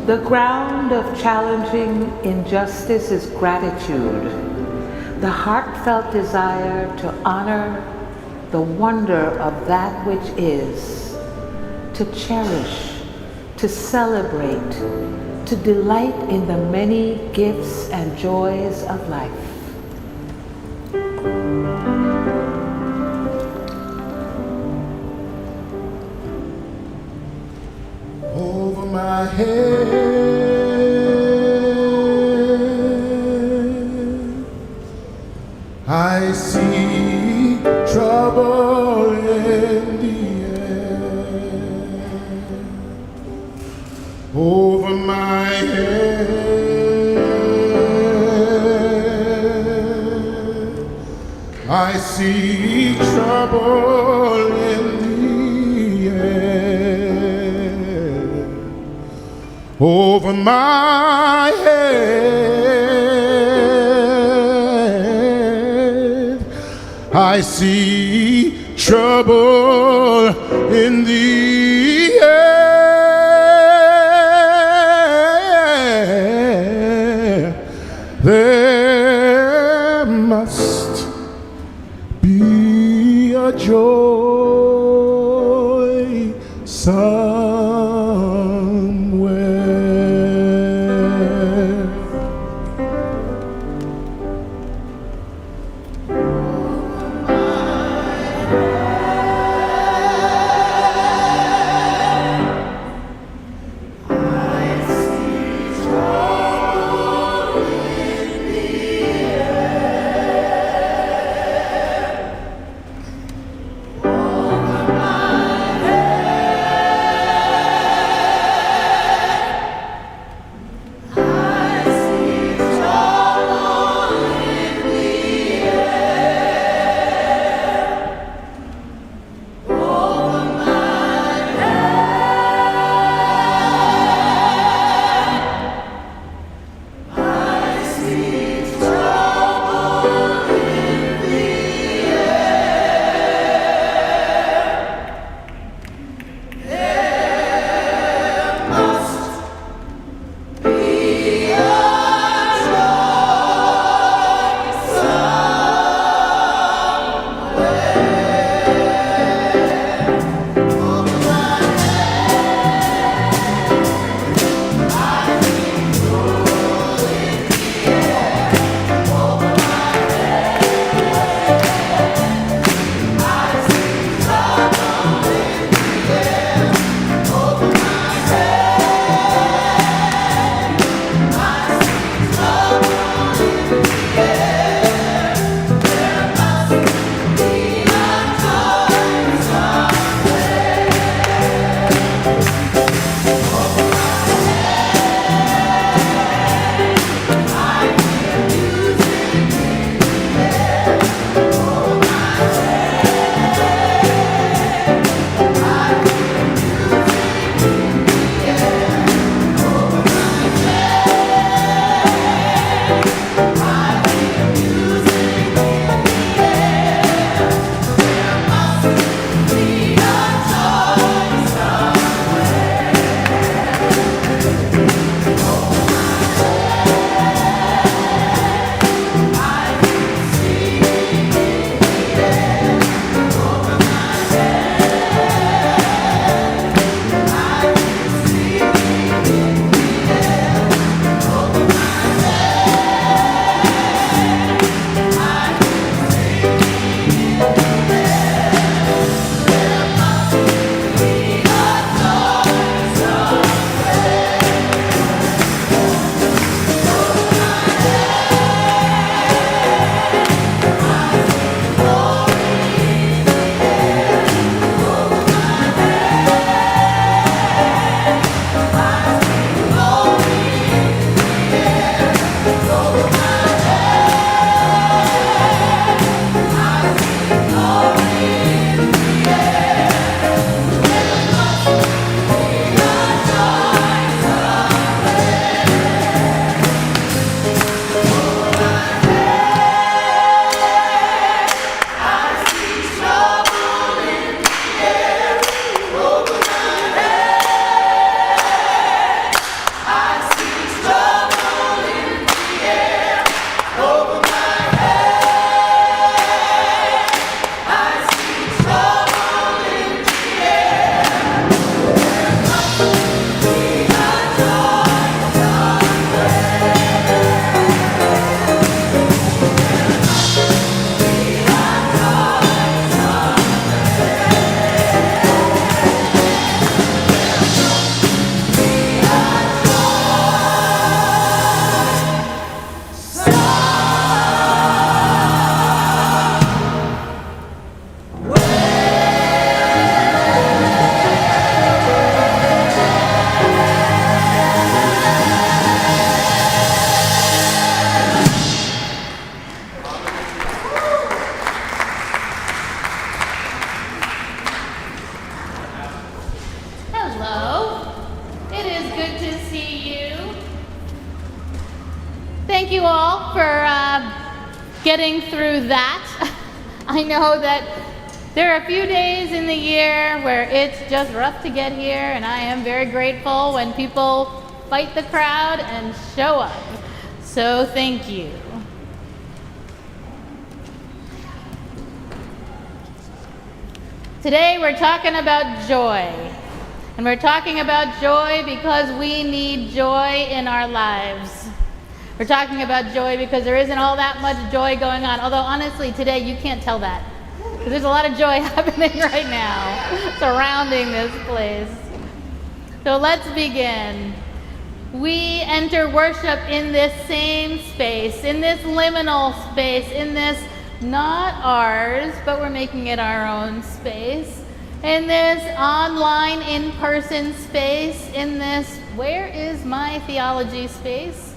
The ground of challenging injustice is gratitude, the heartfelt desire to honor the wonder of that which is, to cherish, to celebrate, to delight in the many gifts and joys of life. Over my head I see trouble in the air. Over my head I see trouble in the air. Over my head I see trouble in the air. There must be a joy somewhere. see you. Thank you all for getting through that. I know that there are a few days in the year where it's just rough to get here, and I am very grateful when people fight the crowd and show up. So thank you. Today we're talking about joy. And we're talking about joy because we need joy in our lives. We're talking about joy because there isn't all that much joy going on. Although honestly, today you can't tell that. Because there's a lot of joy happening right now surrounding this place. So let's begin. We enter worship in this same space, in this liminal space, in this not ours, but we're making it our own space, in this online, in-person space, in this where is my theology space.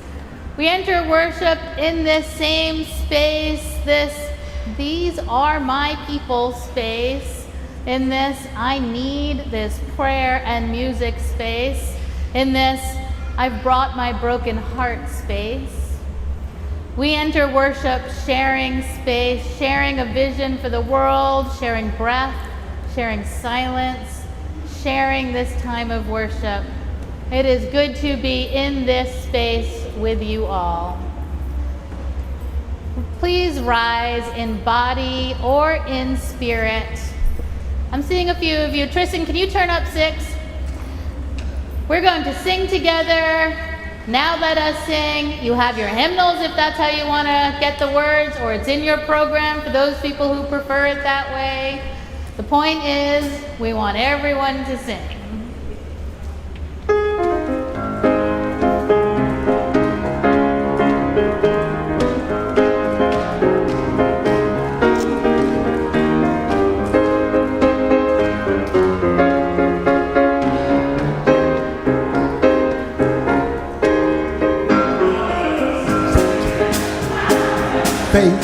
We enter worship in this same space, this these are my people space, in this I need this prayer and music space, in this I've brought my broken heart space. We enter worship sharing space, sharing a vision for the world, sharing breath, sharing silence, sharing this time of worship. It is good to be in this space with you all. Please rise in body or in spirit. I'm seeing a few of you. Tristan, can you turn up 6? We're going to sing together. Now let us sing. You have your hymnals if that's how you want to get the words, or it's in your program for those people who prefer it that way. The point is, we want everyone to sing. Faith,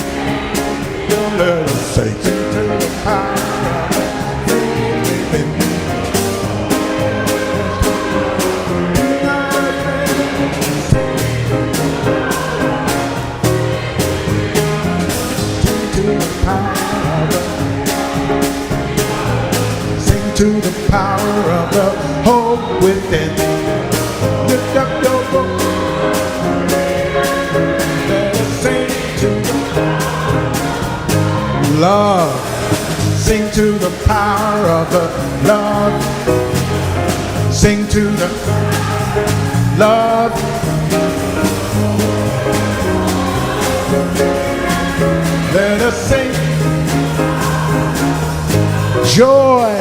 don't let us say to the power of faith within. Sing to the power of the hope within. Lift up your voice. Let us sing to the love. Sing to the power of the love. Sing to the love. Let us sing joy.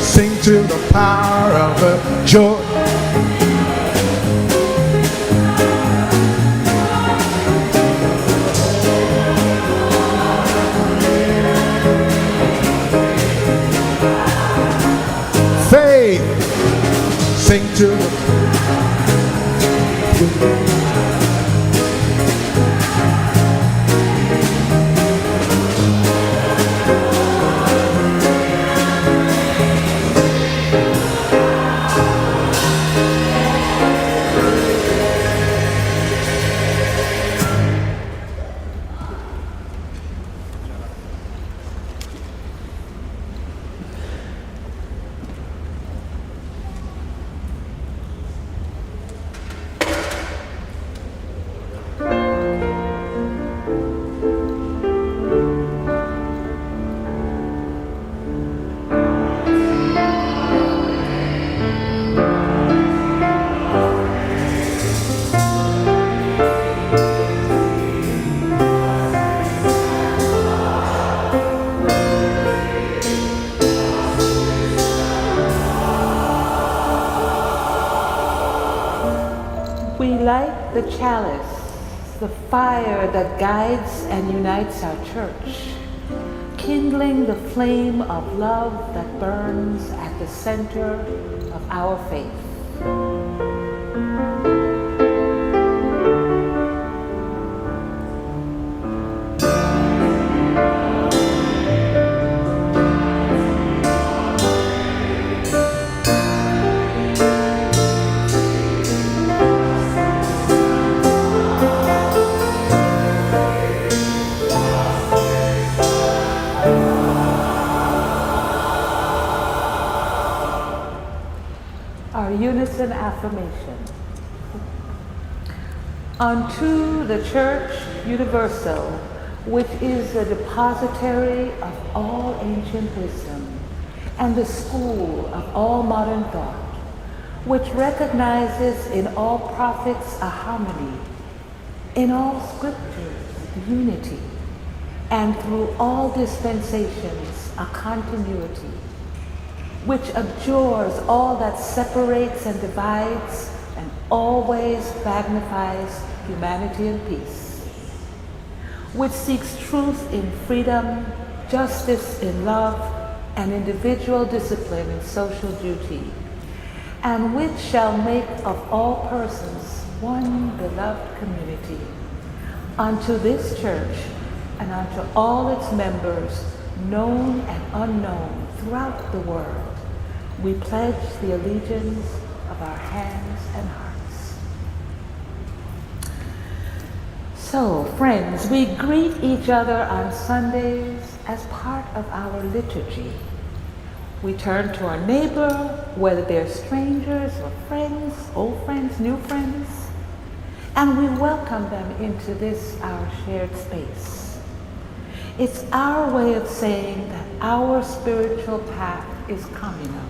Sing to the power of the joy. Faith. Sing to the We light the chalice, the fire that guides and unites our church, kindling the flame of love that burns at the center of our faith. unison affirmation. Unto the Church Universal, which is the depository of all ancient wisdom and the school of all modern thought, which recognizes in all prophets a harmony, in all scriptures unity, and through all dispensations a continuity, which abjures all that separates and divides and always magnifies humanity and peace, which seeks truth in freedom, justice in love, and individual discipline in social duty, and which shall make of all persons one beloved community. Unto this church and unto all its members, known and unknown throughout the world, we pledge the allegiance of our hands and hearts. So, friends, we greet each other on Sundays as part of our liturgy. We turn to our neighbor, whether they're strangers or friends, old friends, new friends, and we welcome them into this, our shared space. It's our way of saying that our spiritual path is communal.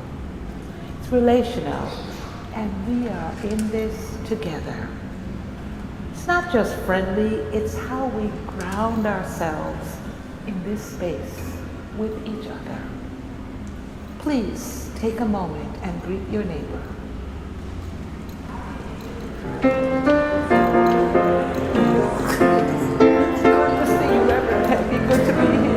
It's relational, and we are in this together. It's not just friendly, it's how we ground ourselves in this space with each other. Please take a moment and greet your neighbor. Good to see you, Reverend Peggy. Good to be here.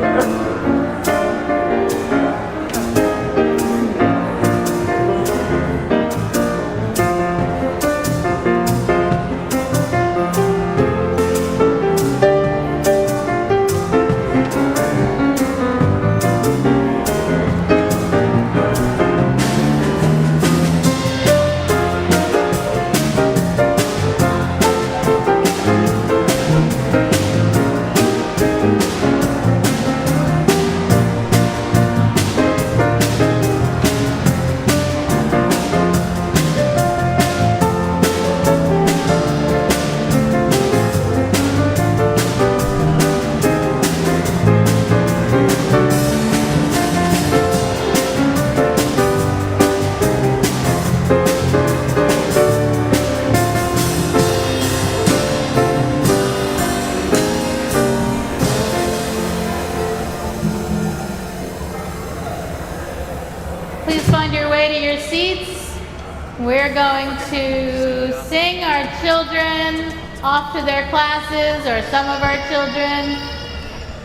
We're going to sing our children off to their classes, or some of our children.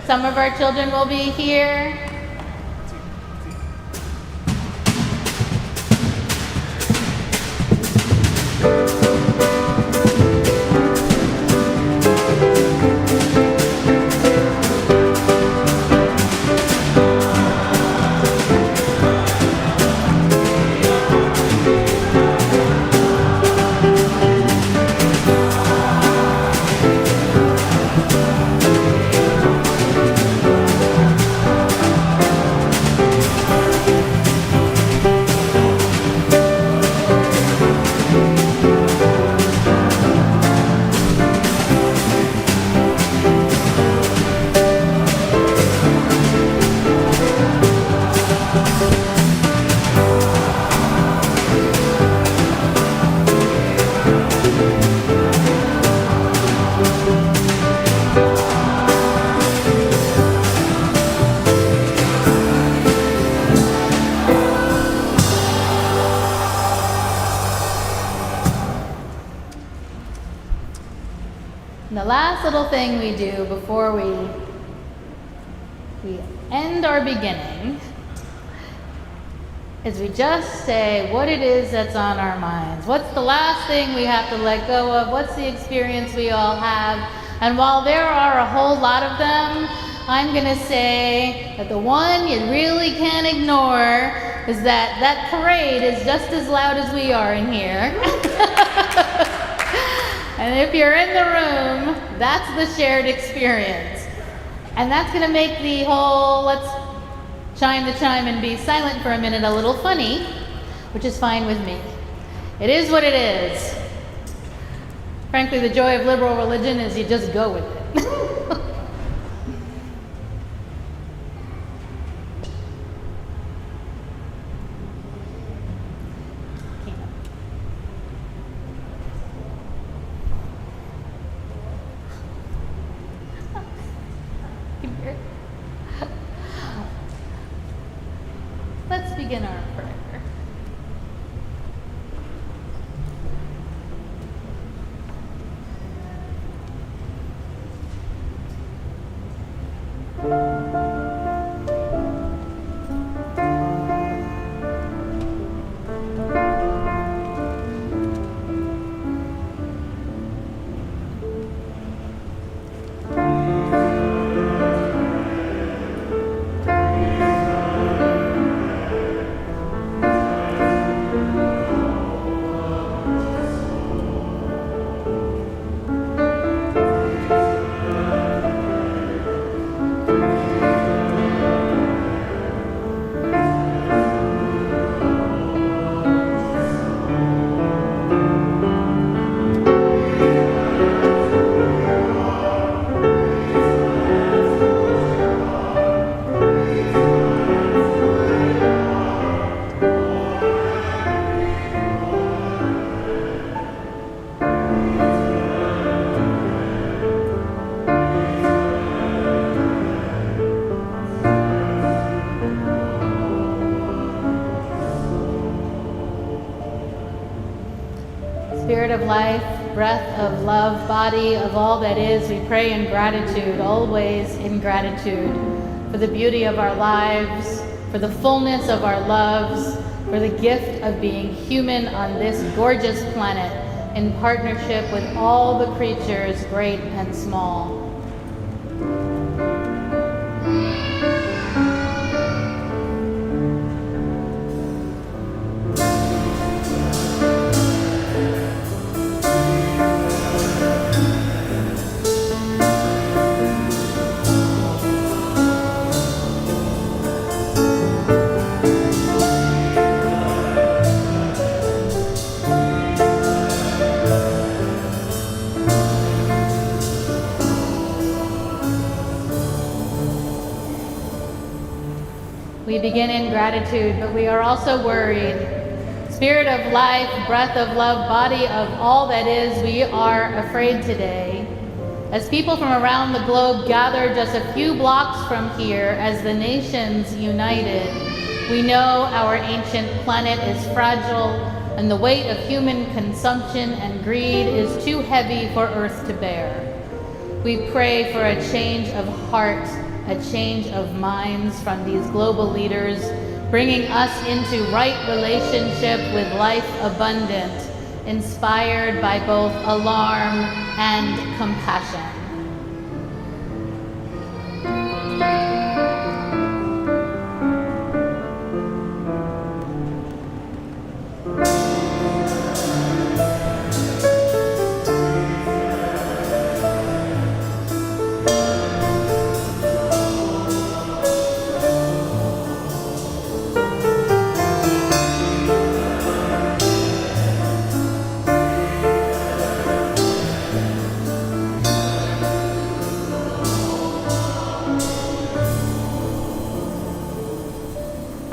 Some of our children will be here. And the last little thing we do before we end our beginning is we just say what it is that's on our minds. What's the last thing we have to let go of? What's the experience we all have? And while there are a whole lot of them, I'm going to say that the one you really can't ignore is that parade is just as loud as we are in here. And if you're in the room, that's the shared experience. And that's going to make the whole let's chime the chime and be silent for a minute a little funny, which is fine with me. It is what it is. Frankly, the joy of liberal religion is you just go with it. Let's begin our prayer. Spirit of life, breath of love, body of all that is, we pray in gratitude, always in gratitude, for the beauty of our lives, for the fullness of our loves, for the gift of being human on this gorgeous planet, in partnership with all the creatures, great and small. We begin in gratitude, but we are also worried. Spirit of life, breath of love, body of all that is, we are afraid today. As people from around the globe gather just a few blocks from here as the nations united, we know our ancient planet is fragile and the weight of human consumption and greed is too heavy for Earth to bear. We pray for a change of heart, a change of minds from these global leaders, bringing us into right relationship with life abundant, inspired by both alarm and compassion.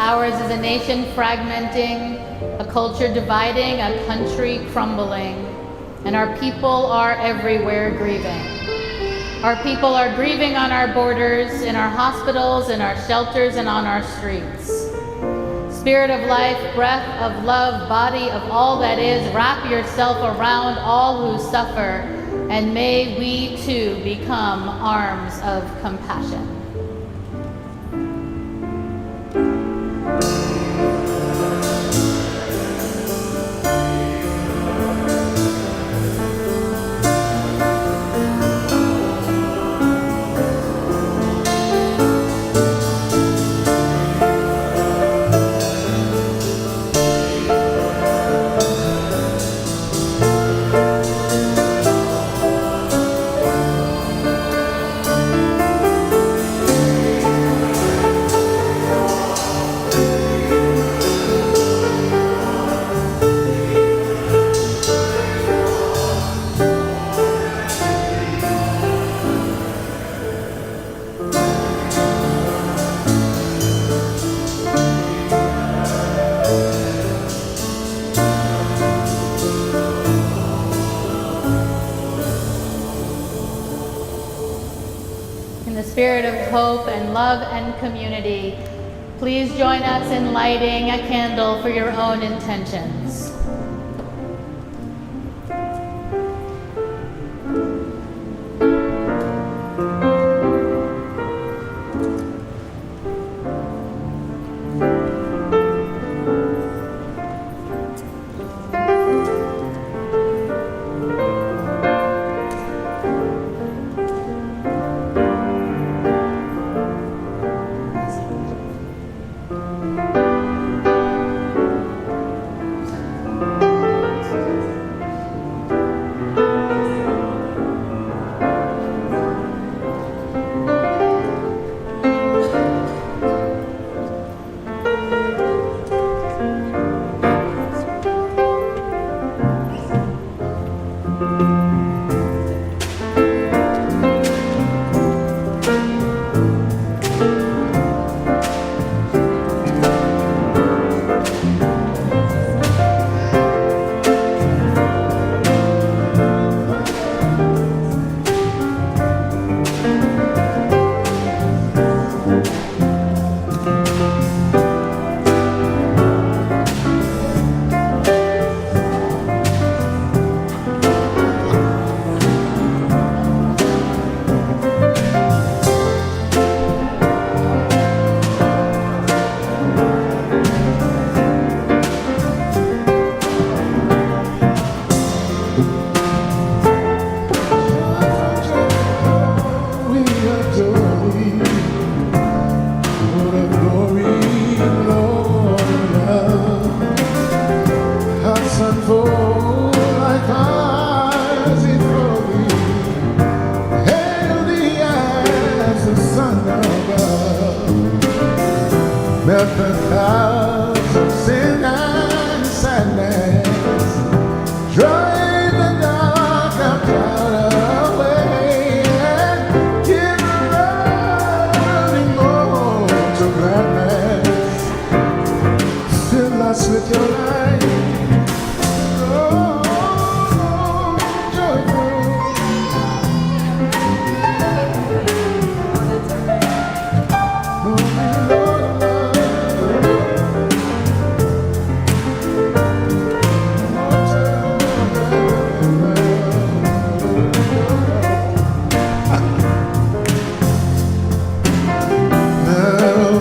Ours is a nation fragmenting, a culture dividing, a country crumbling, and our people are everywhere grieving. Our people are grieving on our borders, in our hospitals, in our shelters, and on our streets. Spirit of life, breath of love, body of all that is, wrap yourself around all who suffer, and may we too become arms of compassion. spirit of hope and love and community, please join us in lighting a candle for your own intentions. Melt the clouds of sin and sadness, drive the dark cloud away, and give running more to gladness. Fill us with your light, oh, joyful.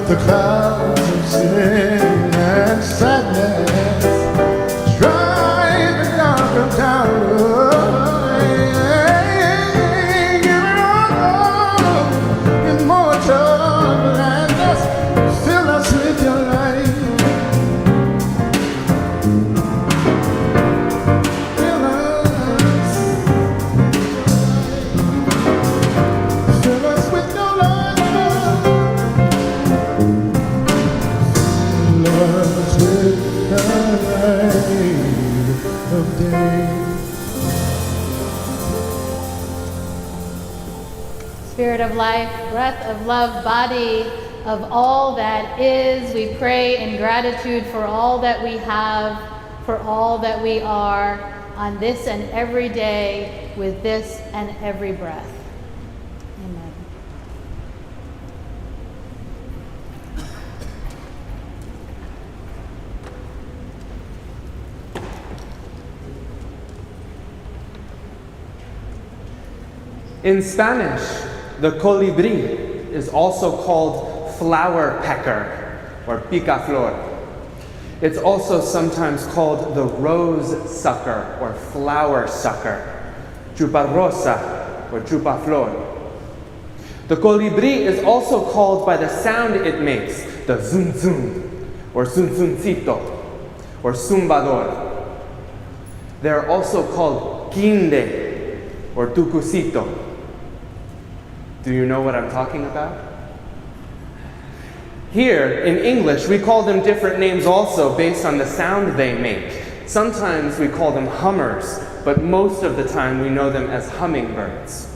The clouds of sin and sadness, drive the dark of town away, give it all immortal gladness. Fill us with your light, fill us with your light. Spirit of life, breath of love, body of all that is, we pray in gratitude for all that we have, for all that we are, on this and every day, with this and every breath. Amen. In Spanish, the colibrí is also called flower pecker or picaflor. It's also sometimes called the rose sucker or flower sucker, chuparrosa or chupaflor. The colibrí is also called by the sound it makes, the zum zum or zunzuncito or zumbador. They're also called quinde or tucucito. Do you know what I'm talking about? Here, in English, we call them different names also based on the sound they make. Sometimes we call them hummers, but most of the time we know them as hummingbirds.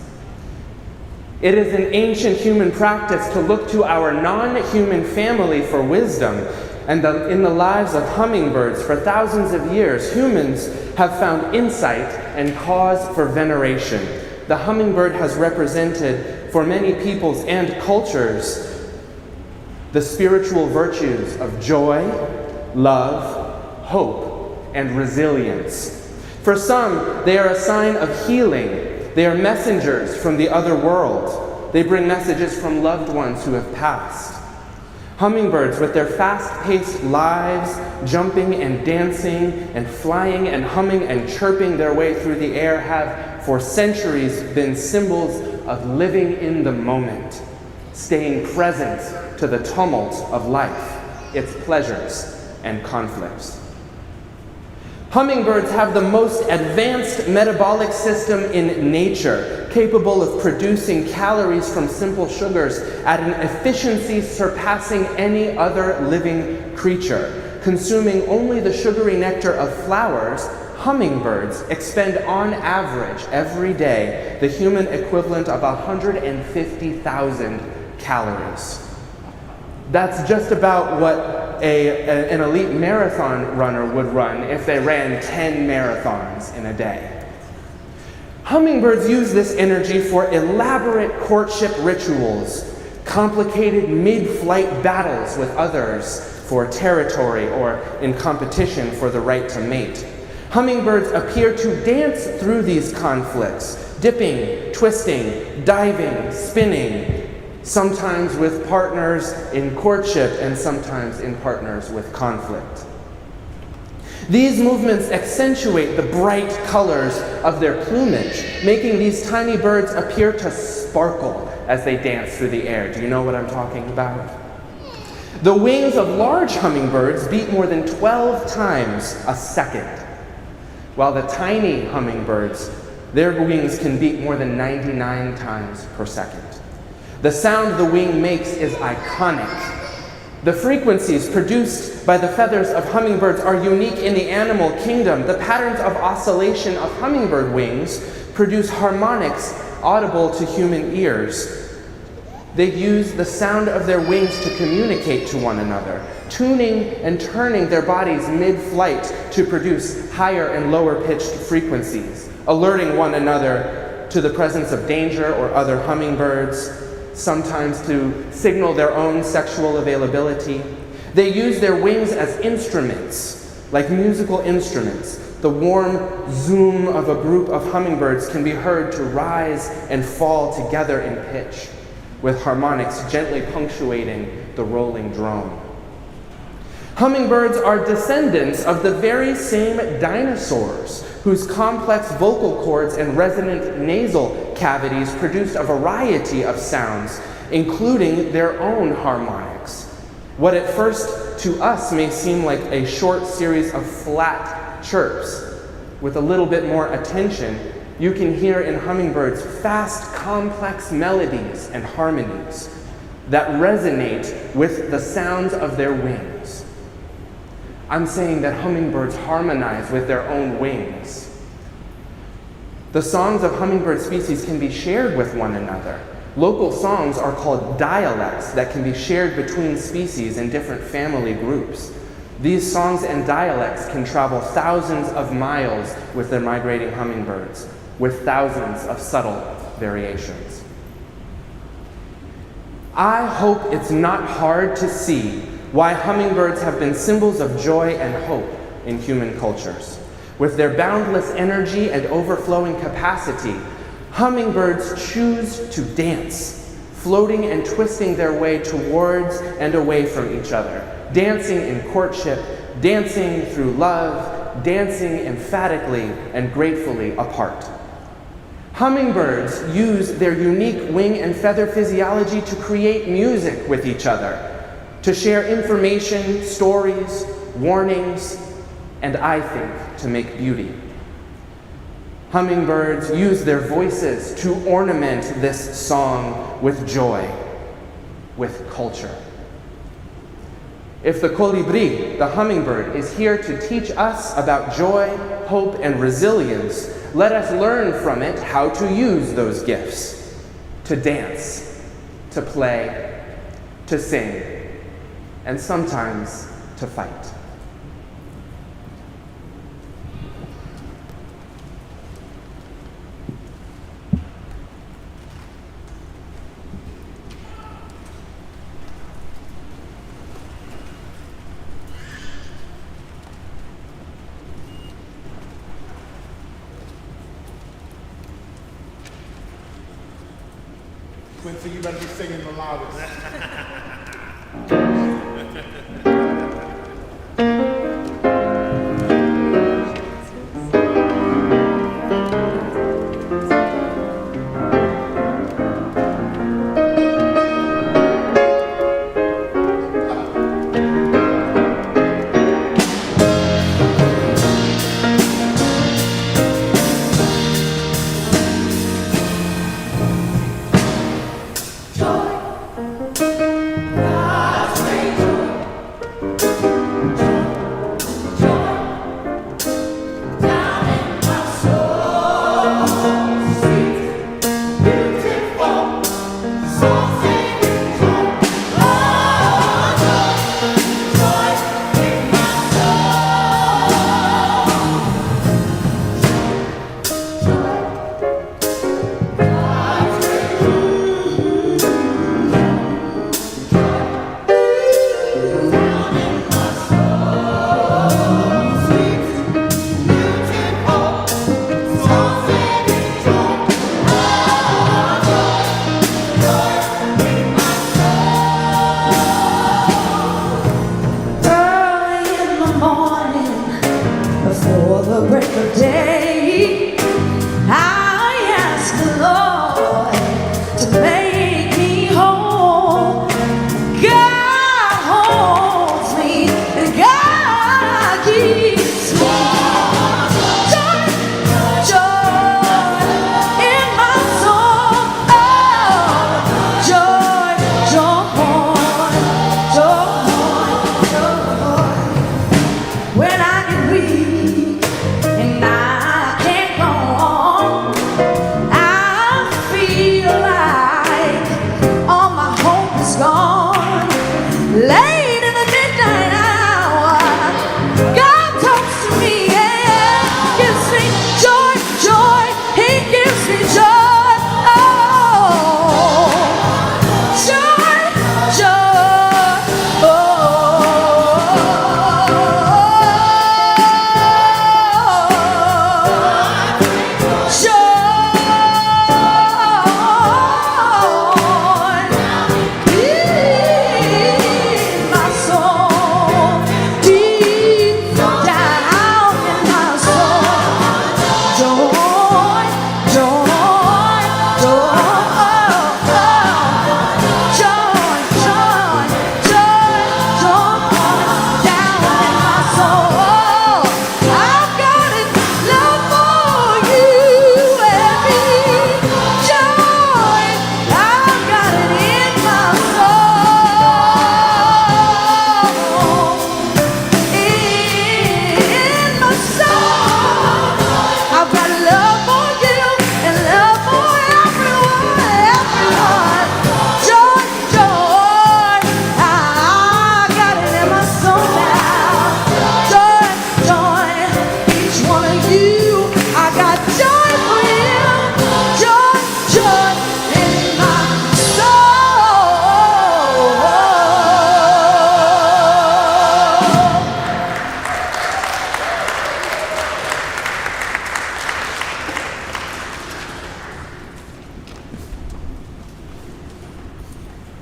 It is an ancient human practice to look to our non-human family for wisdom, and in the lives of hummingbirds for thousands of years, humans have found insight and cause for veneration. The hummingbird has represented for many peoples and cultures the spiritual virtues of joy, love, hope, and resilience. For some, they are a sign of healing. They are messengers from the other world. They bring messages from loved ones who have passed. Hummingbirds, with their fast-paced lives, jumping and dancing and flying and humming and chirping their way through the air, have for centuries been symbols of living in the moment, staying present to the tumult of life, its pleasures and conflicts. Hummingbirds have the most advanced metabolic system in nature, capable of producing calories from simple sugars at an efficiency surpassing any other living creature. Consuming only the sugary nectar of flowers, hummingbirds expend on average every day the human equivalent of 150,000 calories. That's just about what an elite marathon runner would run if they ran 10 marathons in a day. Hummingbirds use this energy for elaborate courtship rituals, complicated mid-flight battles with others for territory or in competition for the right to mate. Hummingbirds appear to dance through these conflicts, dipping, twisting, diving, spinning, sometimes with partners in courtship and sometimes in partners with conflict. These movements accentuate the bright colors of their plumage, making these tiny birds appear to sparkle as they dance through the air. Do you know what I'm talking about? The wings of large hummingbirds beat more than 12 times a second, while the tiny hummingbirds, their wings can beat more than 99 times per second. The sound the wing makes is iconic. The frequencies produced by the feathers of hummingbirds are unique in the animal kingdom. The patterns of oscillation of hummingbird wings produce harmonics audible to human ears. They use the sound of their wings to communicate to one another, tuning and turning their bodies mid-flight to produce higher and lower pitched frequencies, alerting one another to the presence of danger or other hummingbirds, sometimes to signal their own sexual availability. They use their wings as instruments, like musical instruments. The warm zoom of a group of hummingbirds can be heard to rise and fall together in pitch, with harmonics gently punctuating the rolling drone. Hummingbirds are descendants of the very same dinosaurs whose complex vocal cords and resonant nasal cavities produced a variety of sounds, including their own harmonics. What at first to us may seem like a short series of flat chirps, with a little bit more attention, you can hear in hummingbirds fast, complex melodies and harmonies that resonate with the sounds of their wings. I'm saying that hummingbirds harmonize with their own wings. The songs of hummingbird species can be shared with one another. Local songs are called dialects that can be shared between species and different family groups. These songs and dialects can travel thousands of miles with their migrating hummingbirds, with thousands of subtle variations. I hope it's not hard to see why hummingbirds have been symbols of joy and hope in human cultures. With their boundless energy and overflowing capacity, hummingbirds choose to dance, floating and twisting their way towards and away from each other, dancing in courtship, dancing through love, dancing emphatically and gratefully apart. Hummingbirds use their unique wing and feather physiology to create music with each other, to share information, stories, warnings, and I think to make beauty. Hummingbirds use their voices to ornament this song with joy, with culture. If the colibri, the hummingbird, is here to teach us about joy, hope, and resilience, let us learn from it how to use those gifts, to dance, to play, to sing, and sometimes to fight. Quincy, you better be singing the loudest.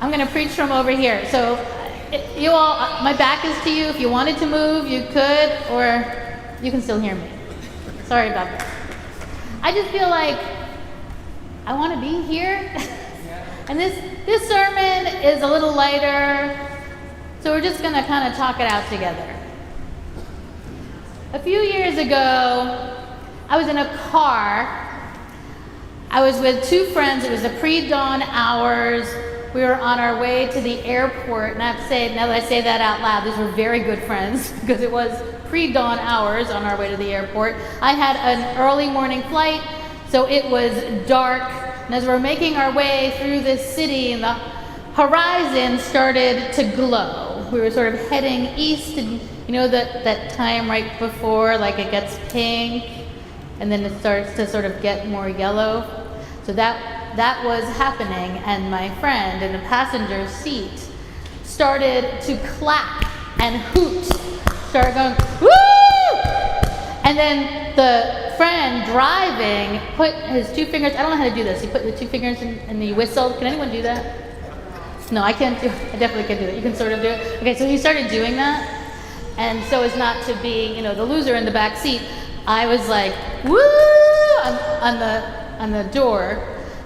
I'm going to preach from over here. So you all, my back is to you. If you wanted to move, you could, or you can still hear me. Sorry about that. I just feel like I want to be here. And this sermon is a little lighter, so we're just going to kind of talk it out together. A few years ago, I was in a car. I was with two friends. It was the pre-dawn hours. We were on our way to the airport, and I have to say, now that I say that out loud, these were very good friends because it was pre-dawn hours on our way to the airport. I had an early morning flight, so it was dark, and as we're making our way through this city, and the horizon started to glow. We were sort of heading east, and you know that time right before, like it gets pink, and then it starts to sort of get more yellow. So that was happening, and my friend in the passenger seat started to clap and hoot, started going, woo! And then the friend driving put his 2 fingers, I don't know how to do this, he put the 2 fingers in and he whistled. Can anyone do that? No, I can't do it. I definitely can't do that. You can sort of do it. Okay, so he started doing that. And so as not to be, the loser in the back seat, I was like, woo, on the door.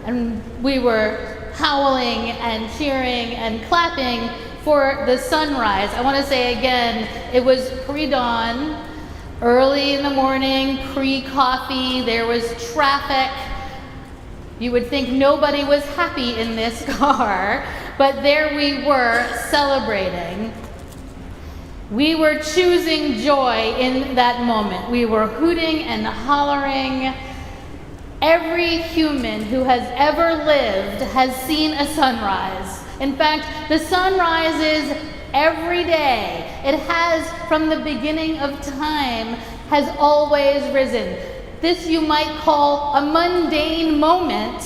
And we were howling and cheering and clapping for the sunrise. I want to say again, it was pre-dawn, early in the morning, pre-coffee, there was traffic. You would think nobody was happy in this car, but there we were celebrating. We were choosing joy in that moment. We were hooting and hollering. Every human who has ever lived has seen a sunrise. In fact, the sun rises every day. It has, from the beginning of time, has always risen. This you might call a mundane moment,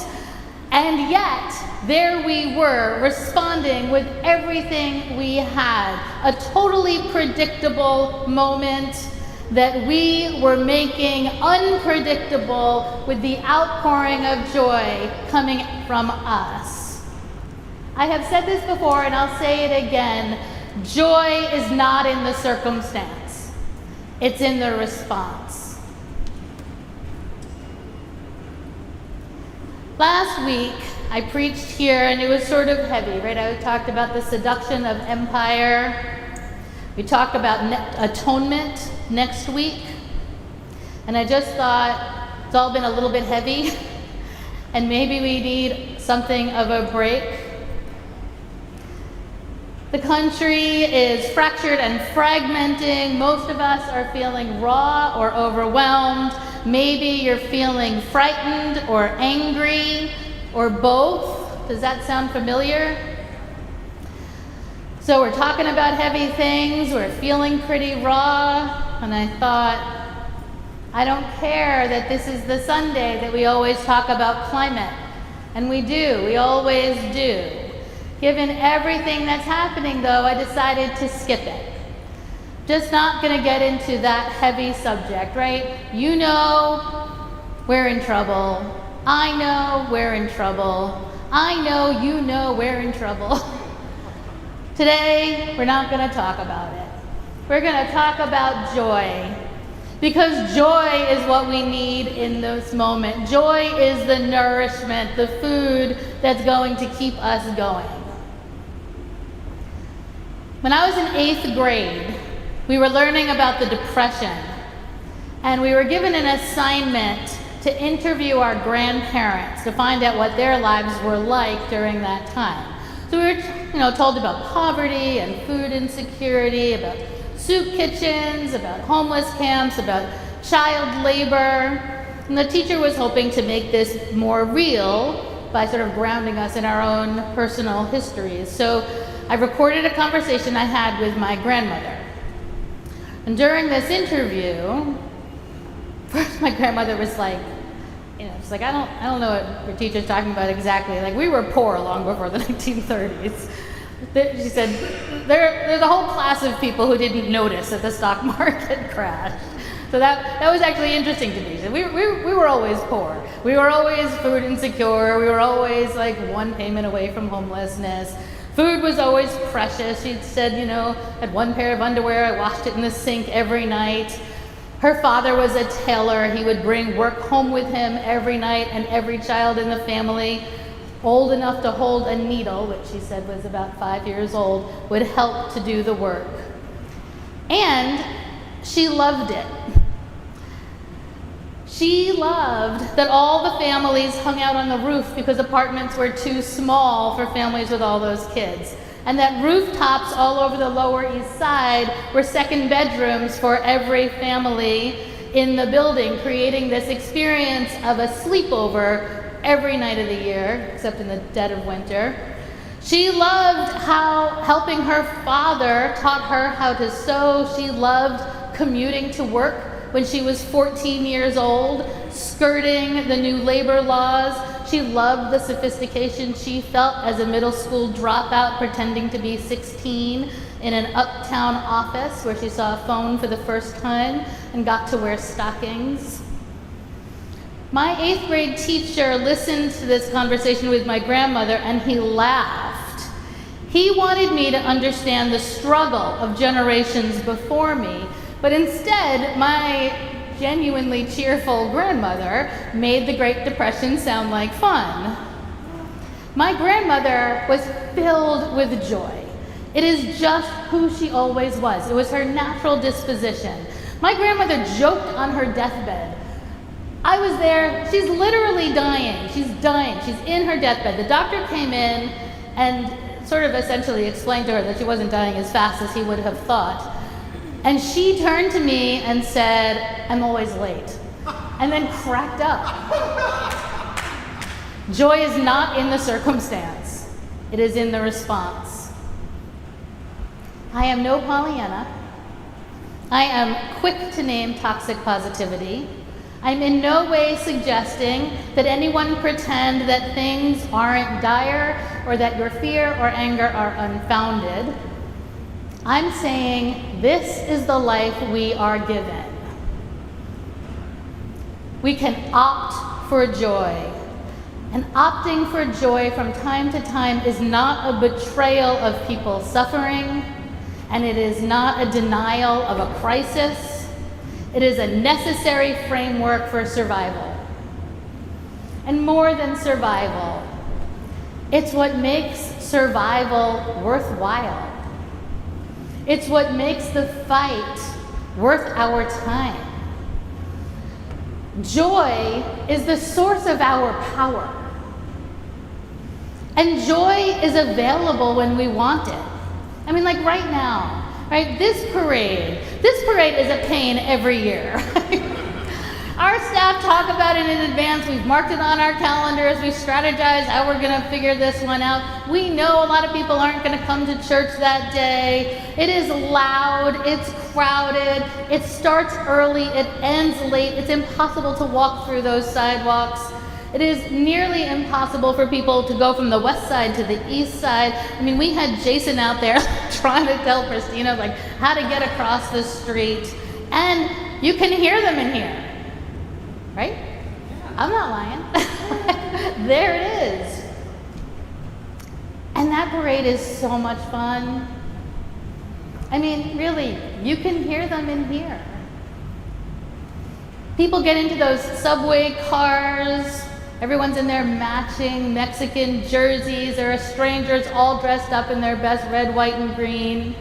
and yet there we were responding with everything we had. A totally predictable moment that we were making unpredictable with the outpouring of joy coming from us. I have said this before and I'll say it again. Joy is not in the circumstance. It's in the response. Last week, I preached here and it was sort of heavy, right? I talked about the seduction of empire. We talked about atonement next week. And I just thought it's all been a little bit heavy and maybe we need something of a break. The country is fractured and fragmenting. Most of us are feeling raw or overwhelmed. Maybe you're feeling frightened or angry or both. Does that sound familiar? So we're talking about heavy things. We're feeling pretty raw. And I thought, I don't care that this is the Sunday that we always talk about climate. And we do. We always do. Given everything that's happening, though, I decided to skip it. Just not going to get into that heavy subject, right? You know we're in trouble. I know we're in trouble. I know you know we're in trouble. Today, we're not going to talk about it. We're going to talk about joy. Because joy is what we need in this moment. Joy is the nourishment, the food that's going to keep us going. When I was in 8th grade, we were learning about the Depression, and we were given an assignment to interview our grandparents to find out what their lives were like during that time. So we were, told about poverty and food insecurity, about soup kitchens, about homeless camps, about child labor. And the teacher was hoping to make this more real by sort of grounding us in our own personal histories. So I recorded a conversation I had with my grandmother. And during this interview, first my grandmother was like, she's like, I don't know what your teacher's talking about exactly. Like, we were poor long before the 1930s. She said, there's a whole class of people who didn't notice that the stock market crashed. So that was actually interesting to me. So we were always poor. We were always food insecure. We were always like one payment away from homelessness. Food was always precious. She said, had one pair of underwear, I washed it in the sink every night. Her father was a tailor. He would bring work home with him every night, and every child in the family, old enough to hold a needle, which she said was about 5 years old, would help to do the work. And she loved it. She loved that all the families hung out on the roof because apartments were too small for families with all those kids. And that rooftops all over the Lower East Side were second bedrooms for every family in the building, creating this experience of a sleepover every night of the year, except in the dead of winter. She loved how helping her father taught her how to sew. She loved commuting to work when she was 14 years old, skirting the new labor laws. She loved the sophistication she felt as a middle school dropout pretending to be 16 in an uptown office where she saw a phone for the first time and got to wear stockings. My 8th grade teacher listened to this conversation with my grandmother and he laughed. He wanted me to understand the struggle of generations before me, but instead, my genuinely cheerful grandmother made the Great Depression sound like fun. My grandmother was filled with joy. It is just who she always was. It was her natural disposition. My grandmother joked on her deathbed. I was there, she's literally dying. She's dying, she's in her deathbed. The doctor came in and sort of essentially explained to her that she wasn't dying as fast as he would have thought. And she turned to me and said, "I'm always late," and then cracked up. Joy is not in the circumstance, it is in the response. I am no Pollyanna. I am quick to name toxic positivity. I'm in no way suggesting that anyone pretend that things aren't dire or that your fear or anger are unfounded. I'm saying this is the life we are given. We can opt for joy. And opting for joy from time to time is not a betrayal of people suffering, and it is not a denial of a crisis. It is a necessary framework for survival. And more than survival, it's what makes survival worthwhile. It's what makes the fight worth our time. Joy is the source of our power. And joy is available when we want it. I mean, like right now, right? This parade is a pain every year. Our staff talk about it in advance. We've marked it on our calendars. We strategize how we're going to figure this one out. We know a lot of people aren't going to come to church that day. It is loud. It's crowded. It starts early. It ends late. It's impossible to walk through those sidewalks. It is nearly impossible for people to go from the west side to the east side. I mean, we had Jason out there trying to tell Christina like how to get across the street. And you can hear them in here. Right? I'm not lying. There it is. And that parade is so much fun. I mean, really, you can hear them in here. People get into those subway cars. Everyone's in their matching Mexican jerseys. There are strangers all dressed up in their best red, white, and green.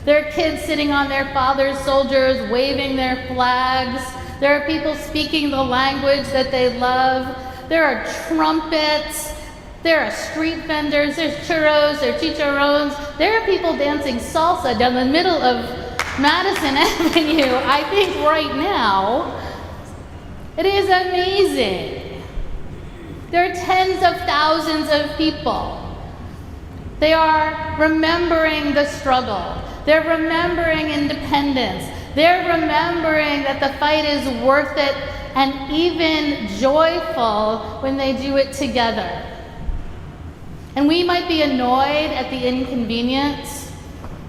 There are kids sitting on their father's soldiers, waving their flags. There are people speaking the language that they love. There are trumpets. There are street vendors. There's churros. There are chicharrones. There are people dancing salsa down the middle of Madison Avenue, I think right now. It is amazing. There are tens of thousands of people. They are remembering the struggle. They're remembering independence. They're remembering that the fight is worth it and even joyful when they do it together. And we might be annoyed at the inconvenience,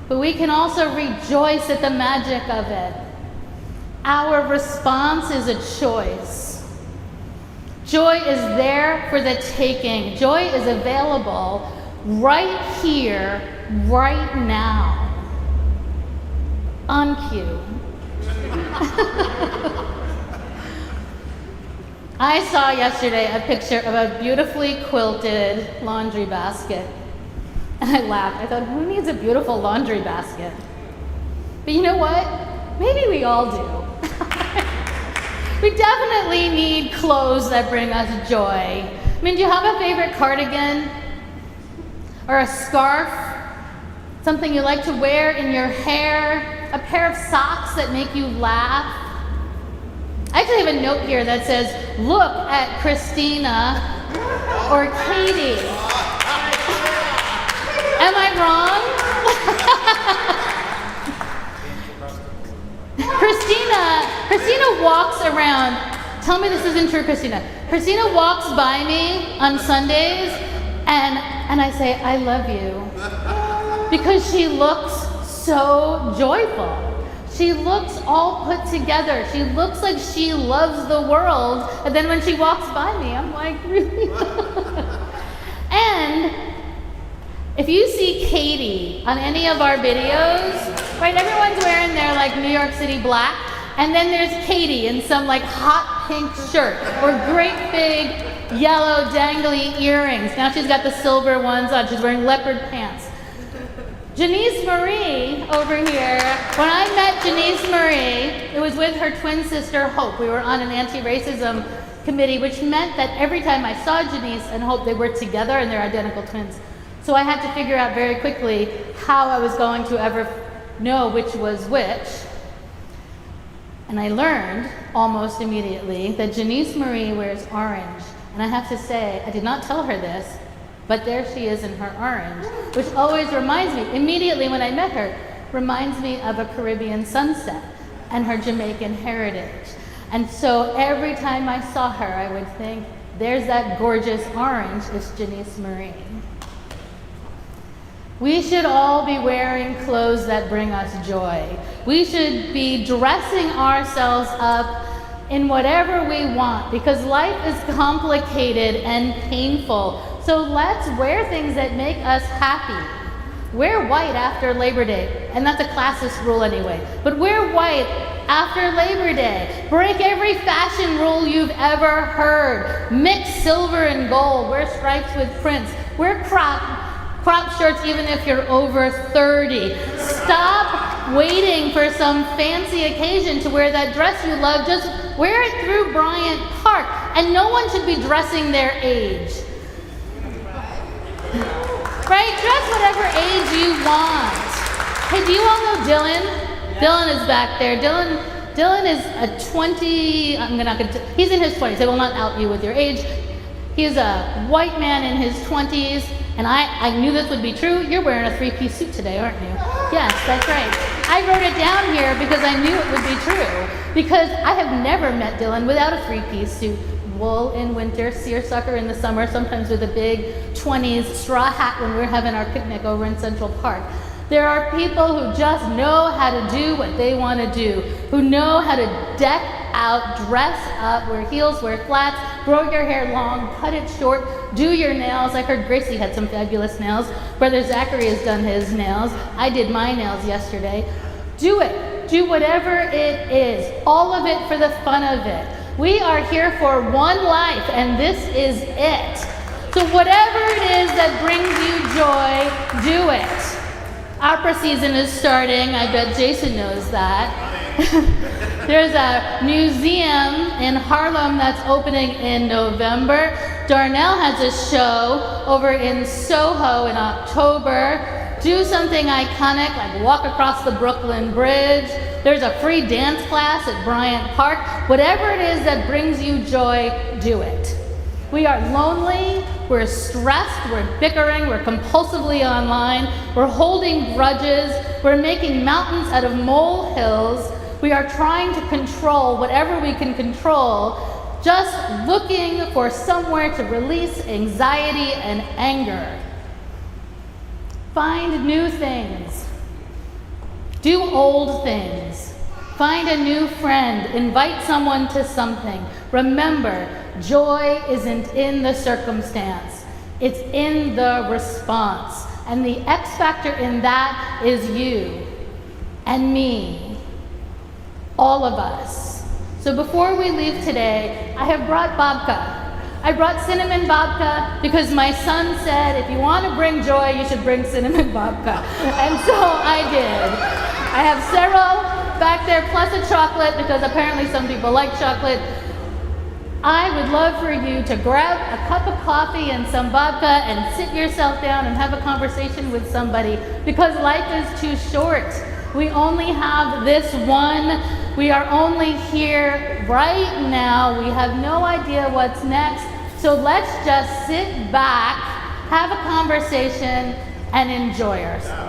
but we can also rejoice at the magic of it. Our response is a choice. Joy is there for the taking. Joy is available right here, right now. On cue. I saw yesterday a picture of a beautifully quilted laundry basket. And I laughed. I thought, who needs a beautiful laundry basket? But you know what? Maybe we all do. We definitely need clothes that bring us joy. I mean, do you have a favorite cardigan? Or a scarf? Something you like to wear in your hair? A pair of socks that make you laugh? I actually have a note here that says, look at Christina or Katie. Am I wrong? Christina walks around. Tell me this isn't true, Christina. Christina walks by me on Sundays and I say, I love you. Because she looks so joyful. She looks all put together. She looks like she loves the world. And then when she walks by me, I'm like, really? And if you see Katie on any of our videos, right, everyone's wearing their like New York City black. And then there's Katie in some like hot pink shirt or great big yellow dangly earrings. Now she's got the silver ones on. She's wearing leopard pants. Janice Marie over here, when I met Janice Marie, it was with her twin sister Hope. We were on an anti-racism committee, which meant that every time I saw Janice and Hope, they were together and they're identical twins. So I had to figure out very quickly how I was going to ever know which was which. And I learned almost immediately that Janice Marie wears orange. And I have to say, I did not tell her this, but there she is in her orange, which always reminds me, immediately when I met her, reminds me of a Caribbean sunset and her Jamaican heritage. And so every time I saw her, I would think, there's that gorgeous orange, it's Janice Marie. We should all be wearing clothes that bring us joy. We should be dressing ourselves up in whatever we want, because life is complicated and painful. So let's wear things that make us happy. Wear white after Labor Day, and that's a classist rule anyway, but wear white after Labor Day. Break every fashion rule you've ever heard. Mix silver and gold, wear stripes with prints, wear crop shirts even if you're over 30. Stop waiting for some fancy occasion to wear that dress you love. Just wear it through Bryant Park, and no one should be dressing their age. Right? Dress whatever age you want. Hey, do you all know Dylan? Yeah. Dylan is back there. Dylan is a 20, he's in his 20s. I will not out you with your age. He's a white man in his 20s, and I knew this would be true. You're wearing a three-piece suit today, aren't you? Yes, that's right. I wrote it down here because I knew it would be true, because I have never met Dylan without a three-piece suit. Wool in winter, seersucker in the summer, sometimes with a big 20s straw hat when we're having our picnic over in Central Park. There are people who just know how to do what they want to do, who know how to deck out, dress up, wear heels, wear flats, grow your hair long, cut it short, do your nails. I heard Gracie had some fabulous nails. Brother Zachary has done his nails. I did my nails yesterday. Do it. Do whatever it is. All of it for the fun of it. We are here for one life, and this is it. So whatever it is that brings you joy, do it. Opera season is starting. I bet Jason knows that. There's a museum in Harlem that's opening in November. Darnell has a show over in Soho in October. Do something iconic, like walk across the Brooklyn Bridge. There's a free dance class at Bryant Park. Whatever it is that brings you joy, do it. We are lonely, we're stressed, we're bickering, we're compulsively online, we're holding grudges, we're making mountains out of molehills. We are trying to control whatever we can control, just looking for somewhere to release anxiety and anger. Find new things. Do old things. Find a new friend. Invite someone to something. Remember, joy isn't in the circumstance. It's in the response. And the X factor in that is you and me. All of us. So before we leave today, I have brought babka. I brought cinnamon babka because my son said, if you want to bring joy, you should bring cinnamon babka. And so I did. I have several back there, plus a chocolate, because apparently some people like chocolate. I would love for you to grab a cup of coffee and some babka and sit yourself down and have a conversation with somebody, because life is too short. We only have this one. We are only here right now. We have no idea what's next. So let's just sit back, have a conversation, and enjoy ourselves.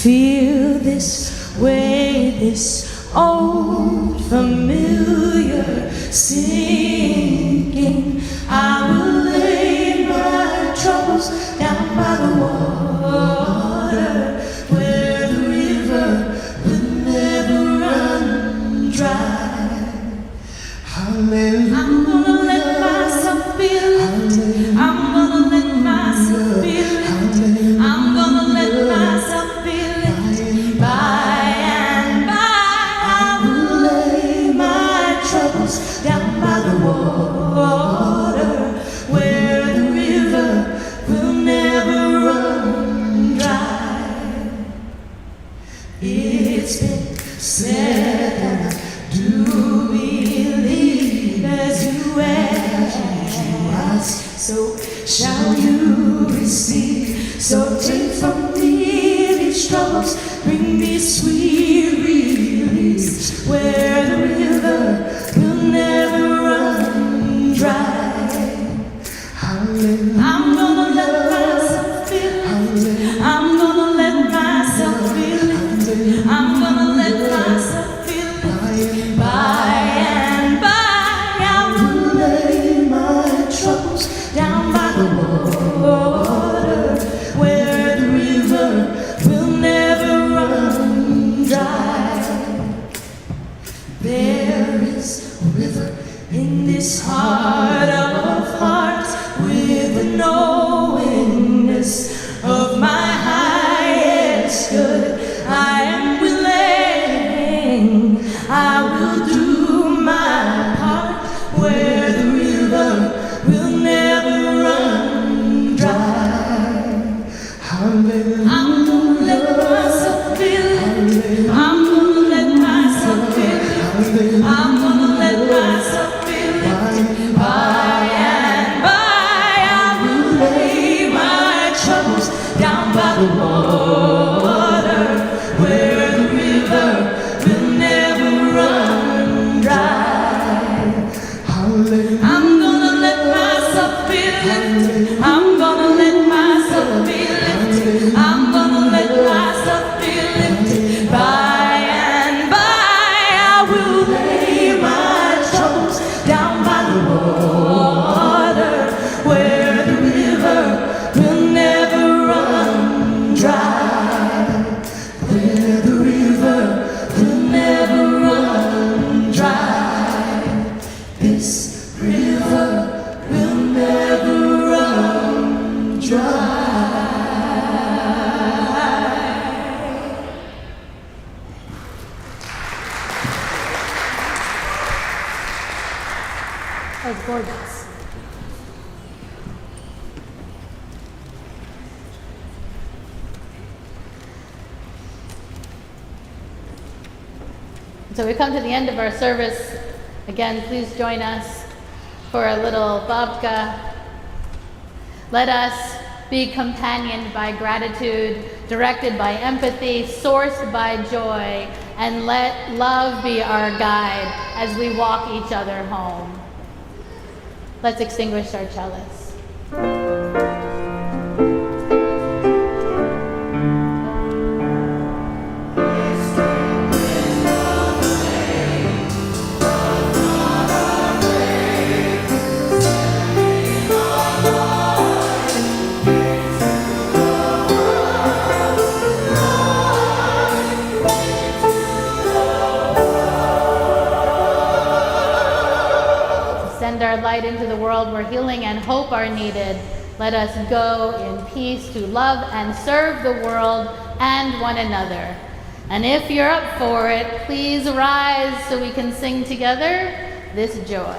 feel this way, this old familiar sinking. I will lay my troubles down by the water, where the river will never run dry. Hallelujah. I'm gonna let myself be lifted. I'm gonna let myself be lifted. I'm gonna let myself be lifted. By and by, I will lay my troubles down by the water, where the river will never run dry. It's been said that I do believe as you ask, so shall you receive. So take from me these troubles, bring me sweet release, where the river will never run dry. Hallelujah. I'm gonna let myself be lifted. I'm gonna let myself be lifted. I'm gonna let myself be lifted. By and by, I will lay my troubles down by the water, where the river will never run dry. There is a river in this heart of hearts, with the knowingness of my highest good. I am willing, I will do my part, where the river will never run dry. Hallelujah. I'm gonna let myself be lifted. I'm gonna let myself be lifted. I'm gonna let myself be lifted. By and by, I will lay my troubles down by the water, where the river will never run dry. Hallelujah. I'm gonna let myself be lifted. I'm gonna let myself be lifted. I'm gonna let myself be lifted. By and by, I will lay my troubles down by the water, where the river will never run dry. Where the river will never run dry. This river will never run dry. That was gorgeous. So we come to the end of our service. Again, please join us for a little babka. Let us be companioned by gratitude, directed by empathy, sourced by joy, and let love be our guide as we walk each other home. Let's extinguish our chalice. Send our light into the world where healing and hope are needed. Let us go in peace to love and serve the world and one another. And if you're up for it, please rise so we can sing together this joy.